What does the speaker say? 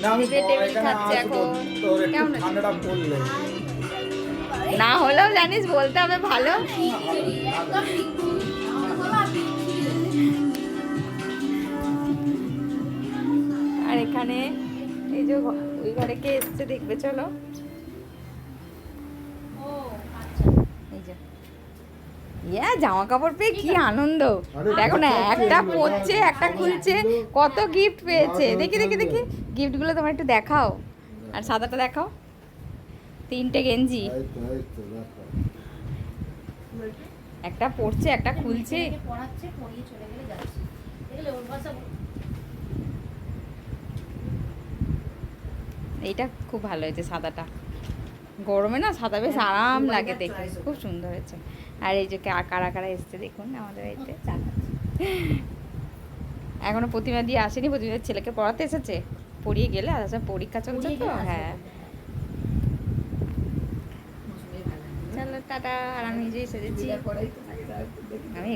না আমি টেবিল এখানে খাচ্ছে আসবো এখন। তোর একটু কেমন আছে? ঠান্ডাটা পড়লে। না হলেও জানিস বলতে হবে ভালো। আর এখানে এই যে ওই ঘরে কে এসছে দেখবে, চলো। এই যে ইয়া জামা কাপড় পেয়ে কি আনন্দ, দেখো না, একটা পরছে একটা খুলছে, কত গিফট পেয়েছে। দেখি দেখি দেখি গিফটগুলো তোমার একটু দেখাও, আর সাদাটা দেখাও। 3টে গেঞ্জি, একটা পরছে একটা খুলছে। এইটা খুব ভালো হয়েছে সাদাটা, গরমে না সাদা বেশ আরাম লাগে দেখতে, খুব সুন্দর হয়েছে। আর এই যে কারা কারা এসছে দেখুন আমাদের বাড়িতে। এখনো প্রতিমা দিয়ে আসেনি, প্রতিমার ছেলেকে পড়াতে এসেছে, পড়িয়ে গেলে। আর আচ্ছা পরীক্ষা চলছে তো, হ্যাঁ। চলো টাটা। আর আমি নিজেই সেজেছি, আমি